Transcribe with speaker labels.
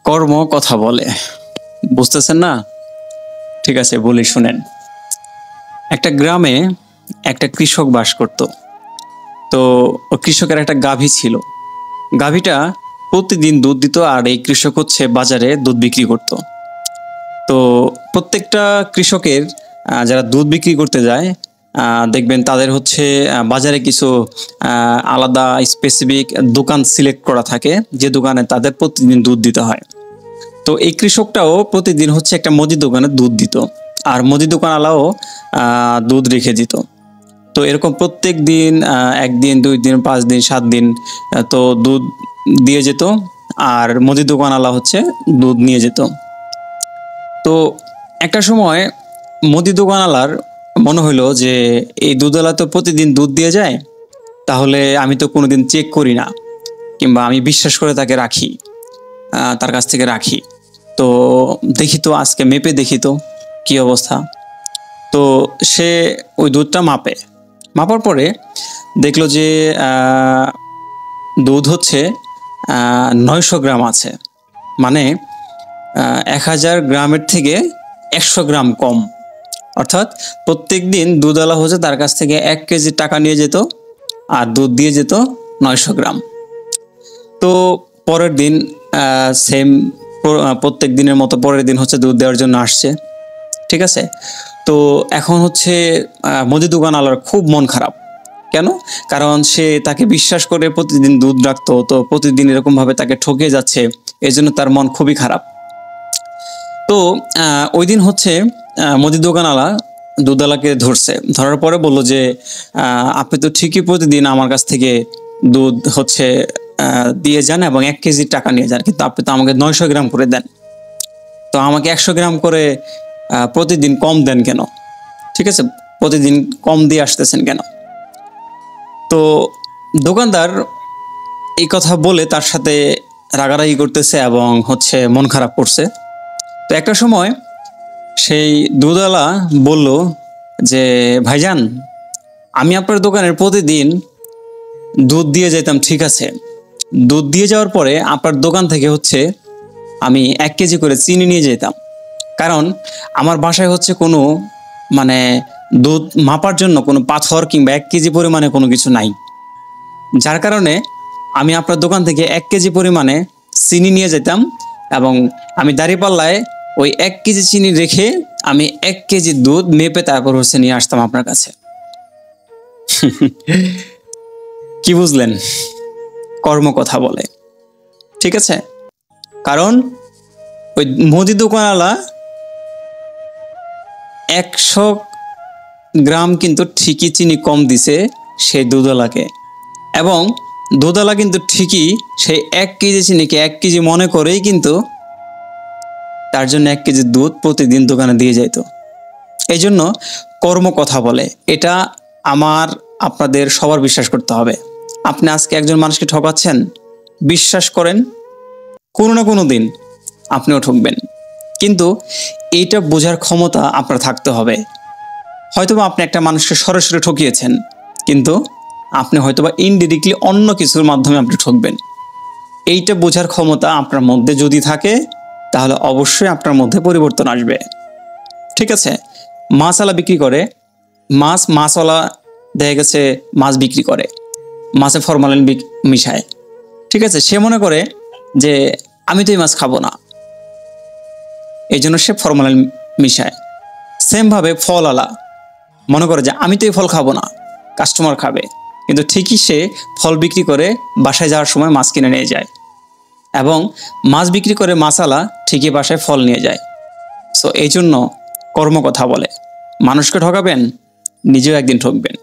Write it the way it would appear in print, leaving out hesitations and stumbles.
Speaker 1: কর্ম কথা বলে, বুঝতেছেন না? ঠিক আছে, বলি শুনেন। একটা গ্রামে একটা কৃষক বাস করত। তো কৃষকের একটা গাভী ছিল। গাভীটা প্রতিদিন দুধ দিত, আর এই কৃষক হচ্ছে বাজারে দুধ বিক্রি করত। তো প্রত্যেকটা কৃষকের যারা দুধ বিক্রি করতে যায়, দেখবেন তাদের হচ্ছে বাজারে কিছু আলাদা স্পেসিফিক দোকান সিলেক্ট করা থাকে, যে দোকানে তাদের প্রতিদিন দুধ দিতে হয়। তো এই কৃষকটাও প্রতিদিন হচ্ছে একটা মুদি দোকানে দুধ দিত, আর মুদি দোকানওয়ালাও দুধ রেখে দিত। তো এরকম প্রত্যেক দিন 1 দিন 2 দিন 5 দিন 7 দিন তো দুধ দিয়ে যেত, আর মুদি দোকানওয়ালা হচ্ছে দুধ নিয়ে যেত। তো একটা সময় মুদি দোকানওয়ালার মনে হলো যে এই দুধওয়ালা তো প্রতিদিন দুধ দিয়ে যায়, তাহলে আমি তো কোনোদিন চেক করি না, কিংবা আমি বিশ্বাস করে তাকে রাখি, তার কাছ থেকে রাখি। তো দেখি তো, আজকে মেপে দেখি তো কি অবস্থা। তো সে ওই দুধটা মাপার পরে দেখলো যে দুধ হচ্ছে 900 গ্রাম আছে, মানে 1000 গ্রামের থেকে 100 গ্রাম কম। অর্থাৎ প্রত্যেক দিন দুধওয়ালা হচ্ছে তার কাছ থেকে 1 কেজি টাকা নিয়ে যেত, আর দুধ দিয়ে যেত 900 গ্রাম। তো পরের দিন সেম প্রত্যেক দিনের মতো পরের দিন হচ্ছে দুধ দেওয়ার জন্য আসছে, ঠিক আছে। তো এখন হচ্ছে মুদি দোকানওয়ালার খুব মন খারাপ। কেন? কারণ সে তাকে বিশ্বাস করে প্রতিদিন দুধ রাখতো, তো প্রতিদিন এরকমভাবে তাকে ঠকে যাচ্ছে, এই জন্য তার মন খুবই খারাপ। তো ওই দিন হচ্ছে মুদি দোকানওয়ালা দুধওয়ালাকে ধরার পরে বললো যে আপনি তো ঠিকই প্রতিদিন আমার কাছ থেকে দুধ হচ্ছে দিয়ে যান এবং 1 কেজি টাকা নিয়ে যান, কিন্তু আপনি তো আমাকে 900 গ্রাম করে দেন, তো আমাকে 100 গ্রাম করে প্রতিদিন কম দেন কেন? ঠিক আছে, প্রতিদিন কম দিয়ে আসতেছেন কেন? তো দোকানদার এই কথা বলে তার সাথে রাগারাগি করতেছে এবং হচ্ছে মন খারাপ করছে। তো একটা সময় সেই দুধওয়ালা বলল যে ভাইজান, আমি আপনার দোকানের প্রতিদিন দুধ দিয়ে যেতাম, ঠিক আছে। দুধ দিয়ে যাওয়ার পরে আপনার দোকান থেকে হচ্ছে আমি 1 কেজি করে চিনি নিয়ে যেতাম, কারণ আমার বাসায় হচ্ছে কোনো মানে দুধ মাপার জন্য কোনো পাথর কিংবা 1 কেজি পরিমাণে কোনো কিছু নাই, যার কারণে আমি আপনার দোকান থেকে 1 কেজি পরিমাণে চিনি নিয়ে যেতাম, এবং আমি দাঁড়িপাল্লায় ওই 1 কেজি চিনি রেখে আমি 1 কেজি দুধ মেপে তারপর হচ্ছে নিয়ে আসতাম আপনার কাছে। কি বুঝলেন? কর্ম কথা বলে, ঠিক আছে। কারণ ওই মুদি দোকানওয়ালা 100 গ্রাম কিন্তু ঠিকই চিনি কম দিছে সেই দুধওয়ালাকে, এবং দুধওয়ালা কিন্তু ঠিকই সেই 1 কেজি চিনিকে 1 কেজি মনে করেই কিন্তু তার জন্য 1 কেজি দুধ প্রতিদিন দোকানে দিয়ে যেত। এই জন্য কর্ম কথা বলে, এটা আপনাদের সবার বিশ্বাস করতে হবে। আপনি আজকে একজন মানুষকে ঠকাচ্ছেন, বিশ্বাস করেন কোনো না কোনো দিন আপনিও ঠকবেন, কিন্তু এইটা বোঝার ক্ষমতা আপনার থাকতে হবে। হয়তোবা আপনি একটা মানুষকে সরাসরি ঠকিয়েছেন, কিন্তু আপনি হয়তোবা ইনডিরেক্টলি অন্য কিছুর মাধ্যমে আপনি ঠকবেন। এইটা বোঝার ক্ষমতা আপনার মধ্যে যদি থাকে, তাহলে অবশ্যই আপনার মধ্যে পরিবর্তন আসবে, ঠিক আছে। মাছওয়ালা বিক্রি করে, মাছওয়ালা দেখা গেছে মাছ বিক্রি করে, মাছে ফরমালিন মিশায়, ঠিক আছে। সে মনে করে যে আমি তো এই মাছ খাবো না, এই জন্য সে ফরমালিন মিশায়। সেমভাবে ফলওয়ালা মনে করে যে আমি তো এই ফল খাবো না, কাস্টমার খাবে, কিন্তু ঠিকই সে ফল বিক্রি করে বাসায় যাওয়ার সময় মাছ কিনে নিয়ে যায়, এবং মাছ বিক্রি করে মাছওয়ালা ঠিকই বাসায় ফল নিয়ে যায়। সো এই জন্য কর্ম কথা বলে। মানুষকে ঠকাবেন, নিজেও একদিন ঠকবেন।